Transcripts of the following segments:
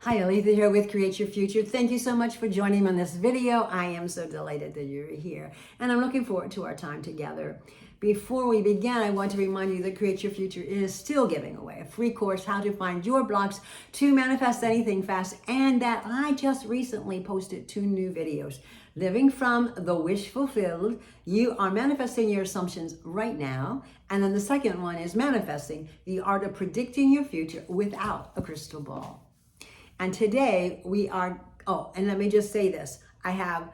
Hi, Aletha here with Create Your Future. Thank you so much for joining me on this video. I am so delighted that you're here, and I'm looking forward to our time together. Before we begin, I want to remind you that Create Your Future is still giving away a free course, How to Find Your Blocks to Manifest Anything Fast, and that I just recently posted 2 new videos. Living from the Wish Fulfilled, you are manifesting your assumptions right now. And then the second one is manifesting the art of predicting your future without a crystal ball. And today we are, and let me just say this. I have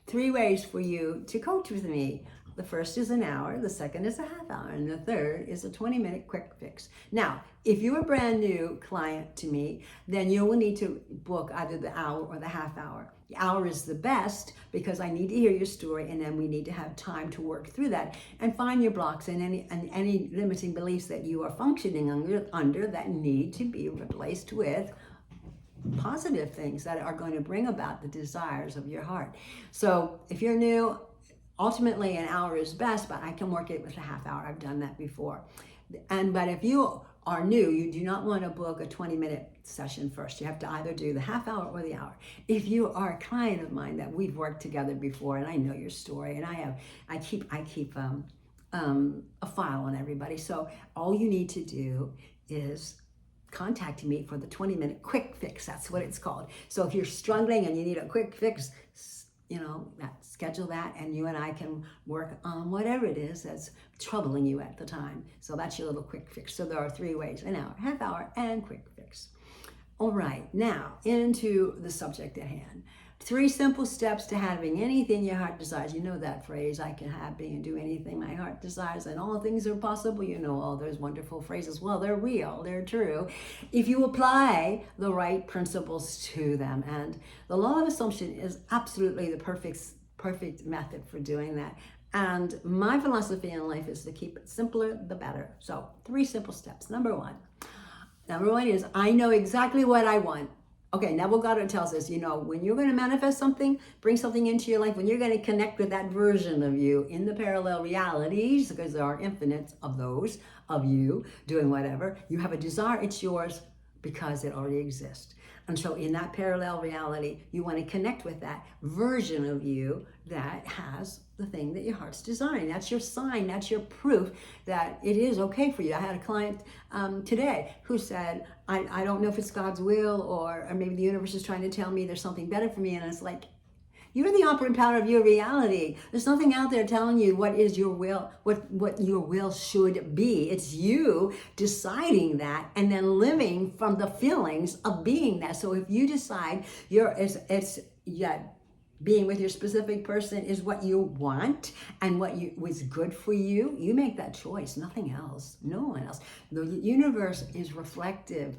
3 ways for you to coach with me. The first is an hour, the second is a half hour, and the third is a 20-minute quick fix. Now, if you're a brand new client to me, then you will need to book either the hour or the half hour. The hour is the best because I need to hear your story, and then we need to have time to work through that and find your blocks and any limiting beliefs that you are functioning under that need to be replaced with positive things that are going to bring about the desires of your heart. So if you're new, ultimately an hour is best, but I can work it with a half hour. I've done that before. But if you are new, you do not want to book a 20-minute session first. You have to either do the half hour or the hour. If you are a client of mine that we've worked together before, and I know your story, and I keep a file on everybody. So all you need to do is contact me for the 20-minute quick fix. That's what it's called. So if you're struggling and you need a quick fix, schedule that, and you and I can work on whatever it is that's troubling you at the time. So that's your little quick fix. So there are 3 ways: an hour, half hour, and quick fix. All right, now into the subject at hand. 3 simple steps to having anything your heart desires. You know that phrase, I can have, be, and do anything my heart desires, and all things are possible. You know all those wonderful phrases. Well, they're real, they're true, if you apply the right principles to them. And the law of assumption is absolutely the perfect method for doing that. And my philosophy in life is to keep it simpler, the better. So 3 simple steps. Number one is, I know exactly what I want. Okay, Neville Goddard tells us, when you're going to manifest something, bring something into your life, when you're going to connect with that version of you in the parallel realities, because there are infinite of those, of you doing whatever, you have a desire, it's yours because it already exists. And so in that parallel reality, you want to connect with that version of you that has the thing that your heart's desiring. That's your sign, that's your proof that it is okay for you. I had a client today who said, I don't know if it's God's will or maybe the universe is trying to tell me there's something better for me. And it's like, you're the operant power of your reality. There's nothing out there telling you what is your will, what your will should be. It's you deciding that and then living from the feelings of being that. So if you decide being with your specific person is what you want and what was good for you, you make that choice, nothing else, no one else. The universe is reflective.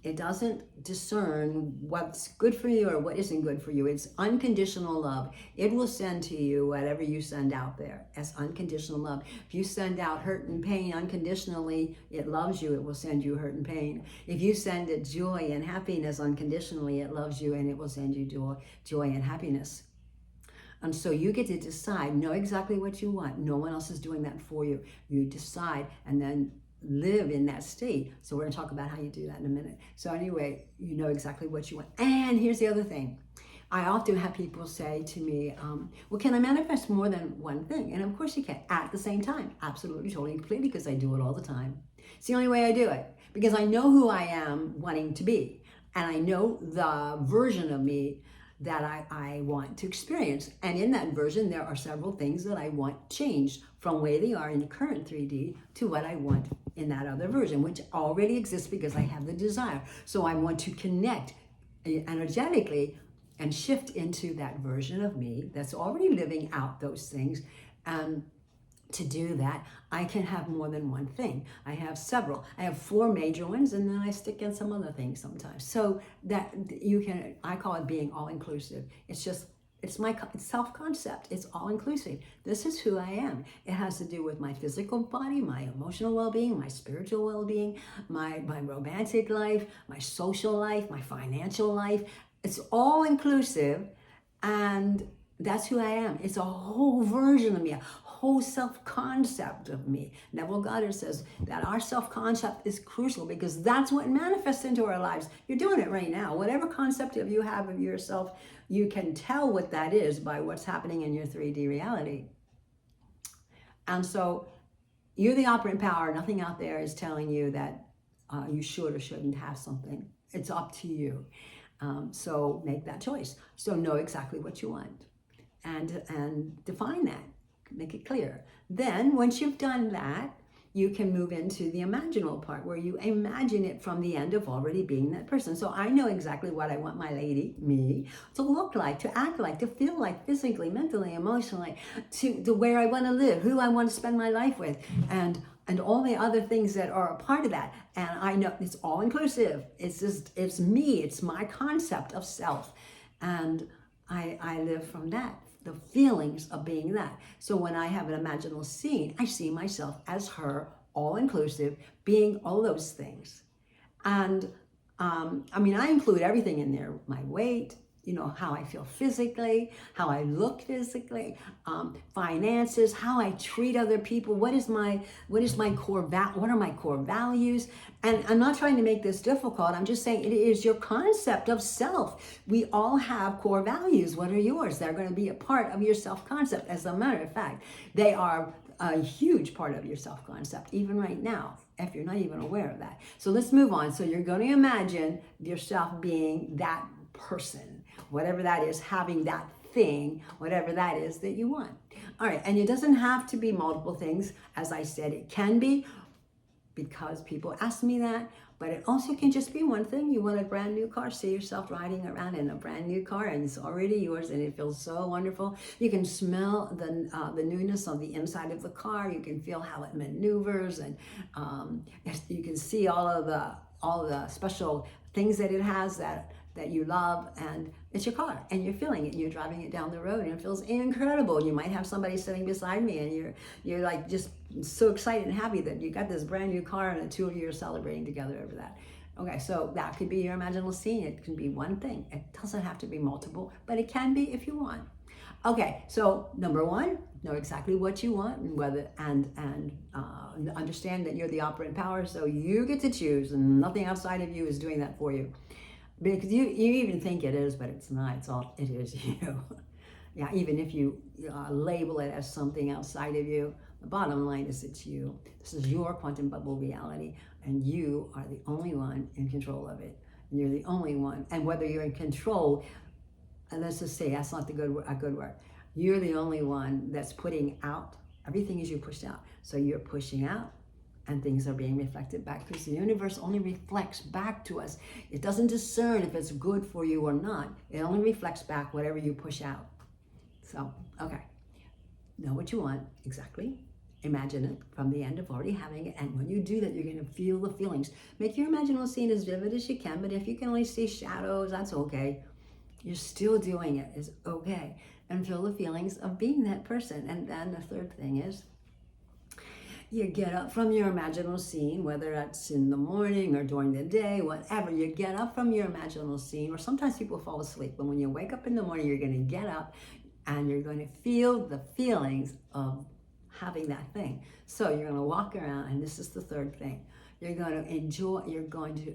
It doesn't discern what's good for you or what isn't good for you. It's unconditional love. It will send to you whatever you send out there as unconditional love. If you send out hurt and pain unconditionally, it loves you. It will send you hurt and pain. If you send it joy and happiness unconditionally, it loves you and it will send you joy and happiness. And so you get to decide, know exactly what you want. No one else is doing that for you. You decide and then live in that state. So we're going to talk about how you do that in a minute. So anyway, you know exactly what you want. And here's the other thing. I often have people say to me, well, can I manifest more than one thing? And of course you can, at the same time. Absolutely, totally, completely, because I do it all the time. It's the only way I do it, because I know who I am wanting to be. And I know the version of me that I want to experience. And in that version, there are several things that I want changed from where they are in the current 3D to what I want in that other version, which already exists because I have the desire. So I want to connect energetically and shift into that version of me that's already living out those things. To do that, I can have more than one thing. I have several. I have 4 major ones, and then I stick in some other things sometimes. So that you can, I call it being all-inclusive. It's my self-concept. It's all-inclusive. This is who I am. It has to do with my physical body, my emotional well-being, my spiritual well-being, my romantic life, my social life, my financial life. It's all-inclusive, and that's who I am. It's a whole version of me, a whole self-concept of me. Neville Goddard says that our self-concept is crucial because that's what manifests into our lives. You're doing it right now. Whatever concept of you have of yourself, you can tell what that is by what's happening in your 3D reality. And so you're the operant power. Nothing out there is telling you that you should or shouldn't have something. It's up to you. So make that choice. So know exactly what you want and define that. Make it clear. Then once you've done that, you can move into the imaginal part where you imagine it from the end of already being that person. So I know exactly what I want my lady, me, to look like, to act like, to feel like physically, mentally, emotionally, to where I want to live, who I want to spend my life with, and all the other things that are a part of that. And I know it's all inclusive. It's me. It's my concept of self. And I live from that, the feelings of being that. So when I have an imaginal scene, I see myself as her, all inclusive, being all those things. And I mean, I include everything in there, my weight, you know, how I feel physically, how I look physically, finances, how I treat other people, what are my core values? And I'm not trying to make this difficult. I'm just saying it is your concept of self. We all have core values. What are yours? They're going to be a part of your self-concept. As a matter of fact, they are a huge part of your self-concept, even right now, if you're not even aware of that. So let's move on. So you're going to imagine yourself being that person, whatever that is, having that thing, whatever that is that you want. All right, and it doesn't have to be multiple things. As I said, it can be, because people ask me that, but it also can just be one thing. You want a brand new car, see yourself riding around in a brand new car and it's already yours and it feels so wonderful. You can smell the newness on the inside of the car. You can feel how it maneuvers, and you can see all of the special things that it has that you love, and it's your car and you're feeling it. You're driving it down the road and it feels incredible. You might have somebody sitting beside me and you're like just so excited and happy that you got this brand new car and the two of you are celebrating together over that. Okay, so that could be your imaginal scene. It can be one thing. It doesn't have to be multiple, but it can be if you want. Okay, so number one, know exactly what you want and understand that you're the operant power, so you get to choose and nothing outside of you is doing that for you. Because you even think it is, but it's not. It is you. Yeah, even if you label it as something outside of you, the bottom line is it's you. This is your quantum bubble reality, and you are the only one in control of it. And you're the only one. And whether you're in control, and let's just say that's not a good word. You're the only one that's putting out. Everything is you pushed out. So you're pushing out, and things are being reflected back, because the universe only reflects back to us. It doesn't discern if it's good for you or not. It only reflects back whatever you push out. So, okay. Know what you want, exactly. Imagine it from the end of already having it. And when you do that, you're going to feel the feelings. Make your imaginal scene as vivid as you can, but if you can only see shadows, that's okay. You're still doing it. It's okay. And feel the feelings of being that person. And then the third thing is, you get up from your imaginal scene, whether that's in the morning or during the day, whatever. You get up from your imaginal scene, or sometimes people fall asleep, but when you wake up in the morning, you're going to get up and you're going to feel the feelings of having that thing. So you're going to walk around, and this is the third thing. You're going to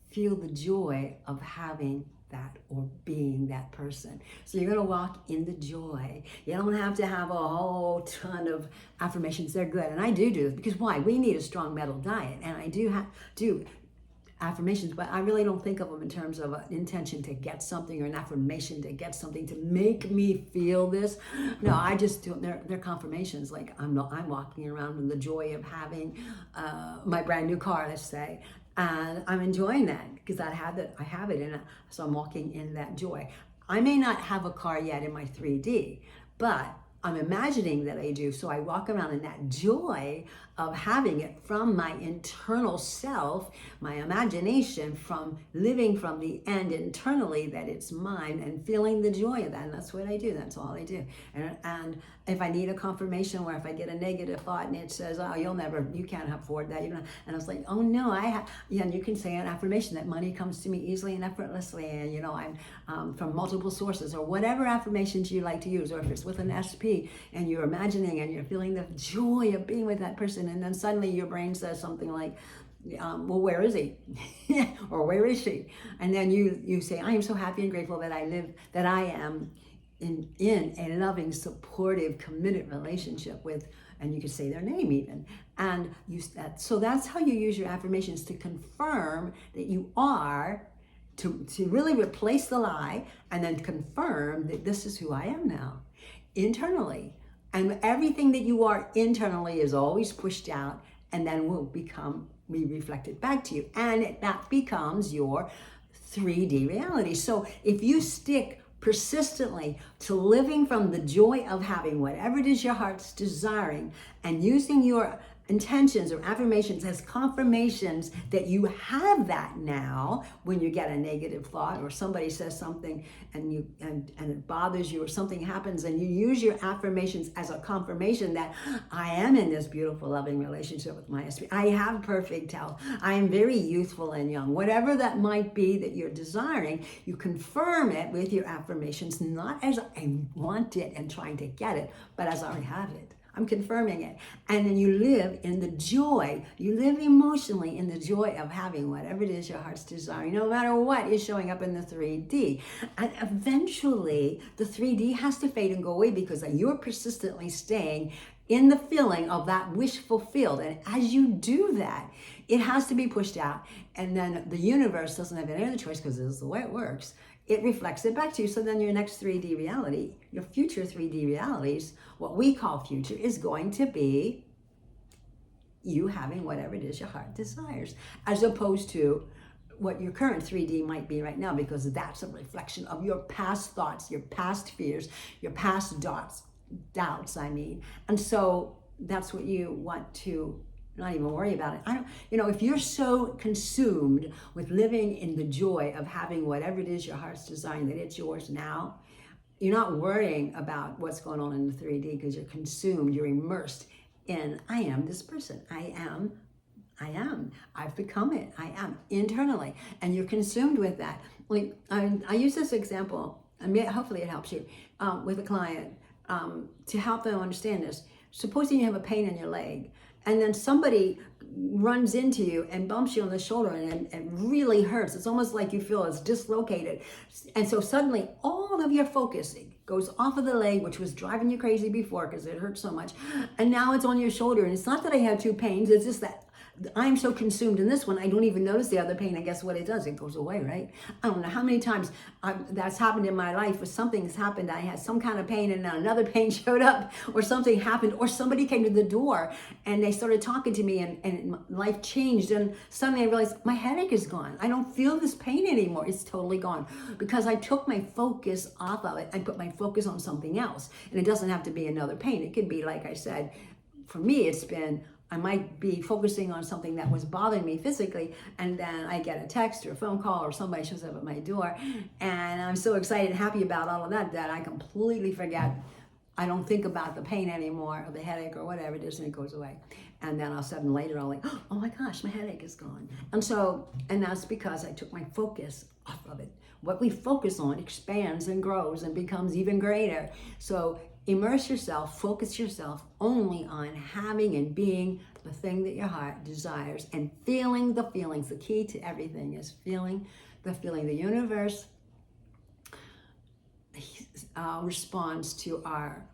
feel the joy of having that or being that person. So you're going to walk in the joy. You don't have to have a whole ton of affirmations. They're good. And I do this because why? We need a strong mental diet. And I do affirmations, but I really don't think of them in terms of an intention to get something or an affirmation to get something to make me feel this. No, I just do. They're confirmations. Like I'm walking around with the joy of having my brand new car, let's say. And I'm enjoying that because I have it, and so I'm walking in that joy. I may not have a car yet in my 3D, but I'm imagining that I do. So I walk around in that joy of having it from my internal self, my imagination, from living from the end internally that it's mine and feeling the joy of that. And that's what I do. That's all I do. And if I need a confirmation, where if I get a negative thought and it says, oh, you can't afford that. And I was like, oh no, and you can say an affirmation that money comes to me easily and effortlessly. And, I'm from multiple sources, or whatever affirmations you like to use, or if it's with an SP and you're imagining and you're feeling the joy of being with that person. And then suddenly your brain says something like, well, where is he? Or where is she? And then you say, I am so happy and grateful that I am in a loving, supportive, committed relationship with, and you could say their name even. And so that's how you use your affirmations, to confirm that you are, to really replace the lie, and then confirm that this is who I am now, internally. And everything that you are internally is always pushed out, and then will be reflected back to you. And that becomes your 3D reality. So if you stick persistently to living from the joy of having whatever it is your heart's desiring, and using your intentions or affirmations as confirmations that you have that now, when you get a negative thought or somebody says something and it bothers you, or something happens, and you use your affirmations as a confirmation that I am in this beautiful, loving relationship with my SP. I have perfect health. I am very youthful and young. Whatever that might be that you're desiring, you confirm it with your affirmations, not as I want it and trying to get it, but as I have it. I'm confirming it. And then you live in the joy. You live emotionally in the joy of having whatever it is your heart's desiring, no matter what is showing up in the 3D. And eventually, the 3D has to fade and go away, because you're persistently staying in the feeling of that wish fulfilled. And as you do that, it has to be pushed out. And then the universe doesn't have any other choice, because this is the way it works. It reflects it back to you. So then your next 3D reality, your future 3D realities, what we call future, is going to be you having whatever it is your heart desires, as opposed to what your current 3D might be right now, because that's a reflection of your past thoughts, your past fears, your past doubts, And so that's what you want to not even worry about it. If you're so consumed with living in the joy of having whatever it is your heart's desiring, that it's yours now, you're not worrying about what's going on in the 3D, because you're consumed, you're immersed in, I am this person. I am, I've become it. I am internally. And you're consumed with that. Like, I use this example, and hopefully it helps you, with a client, to help them understand this. Supposing you have a pain in your leg, and then somebody runs into you and bumps you on the shoulder, and it really hurts. It's almost like you feel it's dislocated. And so suddenly all of your focus goes off of the leg, which was driving you crazy before because it hurt so much. And now it's on your shoulder. And it's not that I have two pains. It's just that I'm so consumed in this one, I don't even notice the other pain. And guess what it does? It goes away, right? I don't know how many times that's happened in my life, where something's happened. I had some kind of pain, and then another pain showed up, or something happened, or somebody came to the door and they started talking to me, and life changed. And suddenly I realized my headache is gone. I don't feel this pain anymore. It's totally gone, because I took my focus off of it. I put my focus on something else. And it doesn't have to be another pain. It could be, like I said, for me, it's been, I might be focusing on something that was bothering me physically, and then I get a text or a phone call, or somebody shows up at my door, and I'm so excited and happy about all of that that I completely forget. I don't think about the pain anymore, or the headache, or whatever it is, and it goes away. And then all of a sudden later, I'm like, oh my gosh, my headache is gone. And that's because I took my focus off of it. What we focus on expands and grows and becomes even greater. So immerse yourself, focus yourself only on having and being the thing that your heart desires, and feeling the feelings. The key to everything is feeling the feeling. The universe responds to our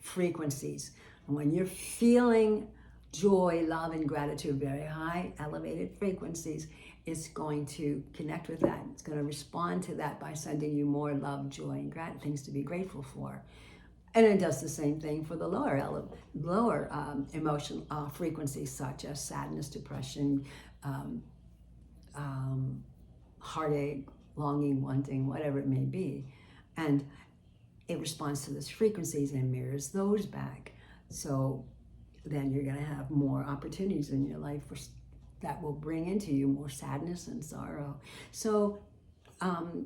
frequencies. And when you're feeling joy, love, and gratitude, very high, elevated frequencies, it's going to connect with that. It's going to respond to that by sending you more love, joy, and things to be grateful for. And it does the same thing for the lower emotion frequencies, such as sadness, depression, heartache, longing, wanting, whatever it may be. And it responds to those frequencies and mirrors those back. So then you're going to have more opportunities in your life that will bring into you more sadness and sorrow. So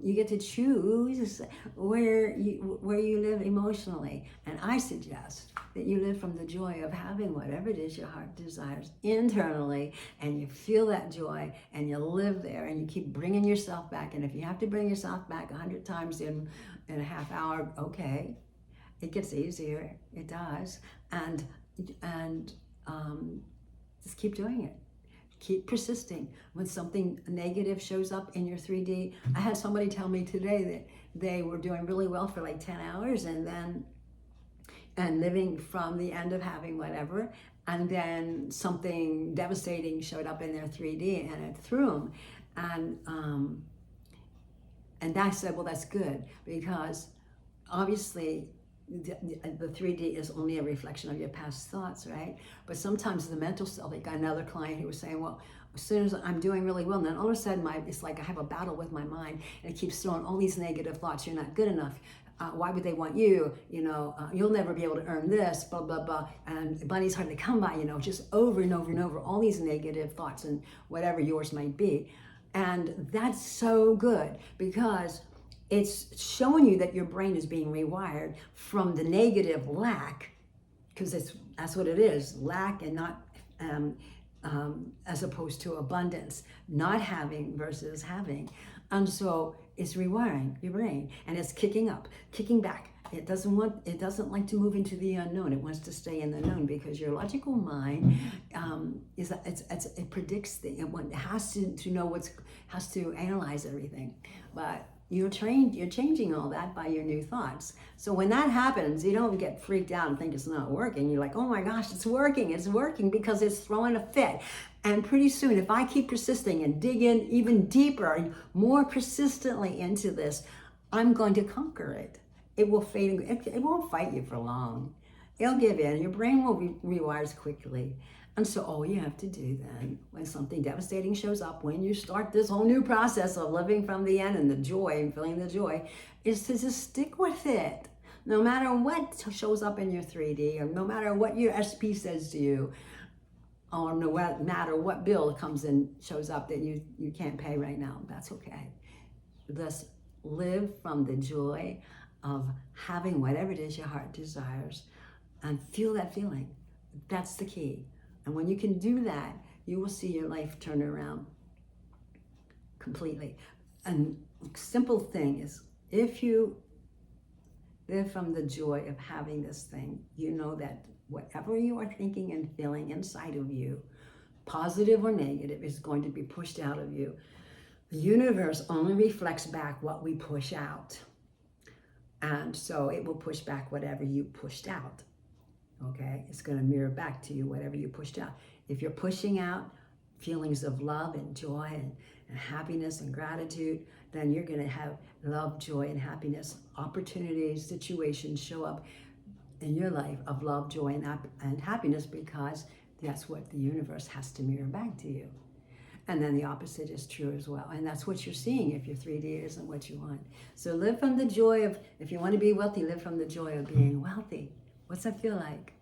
you get to choose where you live emotionally. And I suggest that you live from the joy of having whatever it is your heart desires internally, and you feel that joy and you live there and you keep bringing yourself back. And if you have to bring yourself back 100 times in a half hour, okay, it gets easier. It does. And just keep doing it. Keep persisting. When something negative shows up in your 3D, I had somebody tell me today that they were doing really well for like 10 hours and living from the end of having whatever, and then something devastating showed up in their 3D and it threw them. And I said, well, that's good, because obviously the 3D is only a reflection of your past thoughts, right? But sometimes the mental self, like another client who was saying, well, as soon as I'm doing really well, and then all of a sudden it's like I have a battle with my mind, and it keeps throwing all these negative thoughts. You're not good enough. Why would they want you? You'll never be able to earn this, blah, blah, blah. And money's hard to come by, just over and over and over, all these negative thoughts and whatever yours might be. And that's so good, because it's showing you that your brain is being rewired from the negative lack, because that's what it is, lack, and not as opposed to abundance, not having versus having. And so it's rewiring your brain, and it's kicking back. It doesn't like to move into the unknown. It wants to stay in the known, because your logical mind it predicts things. It has to know has to analyze everything. But you're changing all that by your new thoughts. So when that happens, you don't get freaked out and think it's not working. You're like, oh my gosh, it's working, because it's throwing a fit. And pretty soon, if I keep persisting and dig in even deeper and more persistently into this, I'm going to conquer it. It will fade. It won't fight you for long. It'll give in. Your brain will rewires quickly. And so all you have to do then, when something devastating shows up, when you start this whole new process of living from the end and the joy and feeling the joy, is to just stick with it. No matter what shows up in your 3D, or no matter what your SP says to you, or no matter what bill comes and shows up that you can't pay right now, that's okay. Just live from the joy of having whatever it is your heart desires, and feel that feeling. That's the key. And when you can do that, you will see your life turn around completely. And simple thing is, if you live from the joy of having this thing, you know that whatever you are thinking and feeling inside of you, positive or negative, is going to be pushed out of you. The universe only reflects back what we push out. And so it will push back whatever you pushed out. Okay, it's going to mirror back to you whatever you pushed out. If you're pushing out feelings of love and joy and happiness and gratitude, then you're going to have love, joy, and happiness. Opportunities, situations show up in your life of love, joy, and happiness, because that's what the universe has to mirror back to you. And then the opposite is true as well. And that's what you're seeing if your 3D isn't what you want. So live from the joy of, if you want to be wealthy, live from the joy of being wealthy. What's that feel like?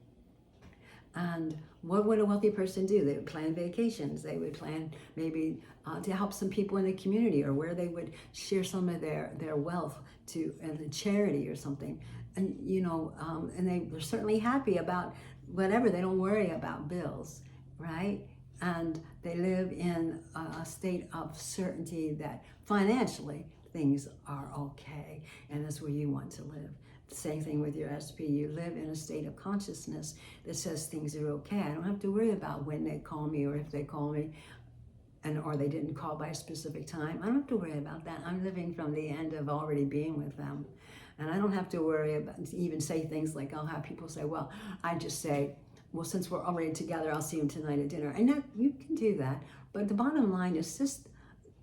And what would a wealthy person do? They would plan vacations. They would plan maybe to help some people in the community, or where they would share some of their wealth to a charity or something. And and they're certainly happy about whatever. They don't worry about bills, right? And they live in a state of certainty that financially things are okay, and that's where you want to live. Same thing with your SP. You live in a state of consciousness that says things are okay. I don't have to worry about when they call me, or if they call me, or they didn't call by a specific time. I don't have to worry about that. I'm living from the end of already being with them. And I don't have to worry about, even say things like, I'll have people say, well, I just say, well, since we're already together, I'll see you tonight at dinner. And that, you can do that. But the bottom line is just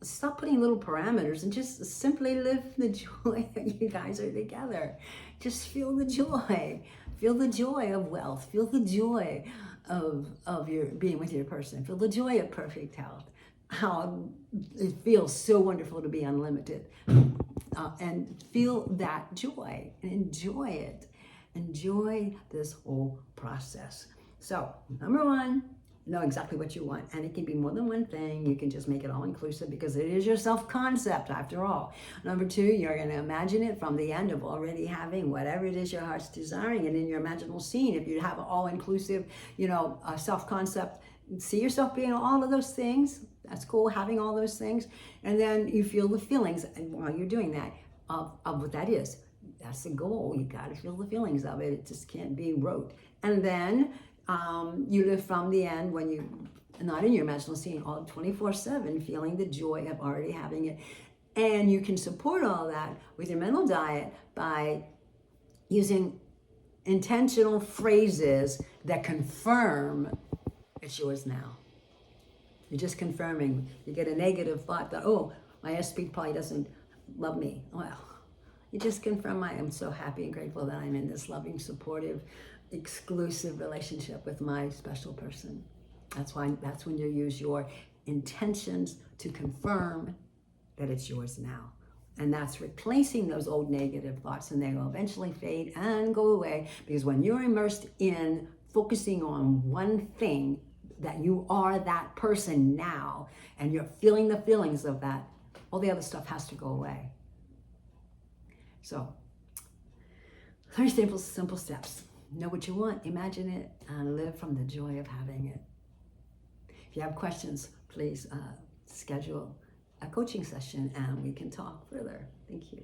stop putting little parameters and just simply live the joy that you guys are together. Just feel the joy. Feel the joy of wealth. Feel the joy of your being with your person. Feel the joy of perfect health. How it feels so wonderful to be unlimited. And feel that joy and enjoy it. Enjoy this whole process. So, number one, know exactly what you want. And it can be more than one thing. You can just make it all inclusive because it is your self-concept after all. Number two, you're going to imagine it from the end of already having whatever it is your heart's desiring. And in your imaginal scene, if you have an all-inclusive, self-concept, see yourself being all of those things. That's cool, having all those things. And then you feel the feelings while you're doing that of what that is. That's the goal. You got to feel the feelings of it. It just can't be rote. And then you live from the end when you not in your imaginal scene all 24/7, feeling the joy of already having it. And you can support all that with your mental diet by using intentional phrases that confirm it's yours now. You're just confirming. You get a negative thought that, oh, my SP probably doesn't love me. Well, you just confirm I'm so happy and grateful that I'm in this loving, supportive, exclusive relationship with my special person. That's when you use your intentions to confirm that it's yours now. And that's replacing those old negative thoughts, and they will eventually fade and go away, because when you're immersed in focusing on one thing, that you are that person now, and you're feeling the feelings of that, all the other stuff has to go away. So, 3 simple steps. Know what you want, imagine it, and live from the joy of having it. If you have questions, please schedule a coaching session and we can talk further. Thank you.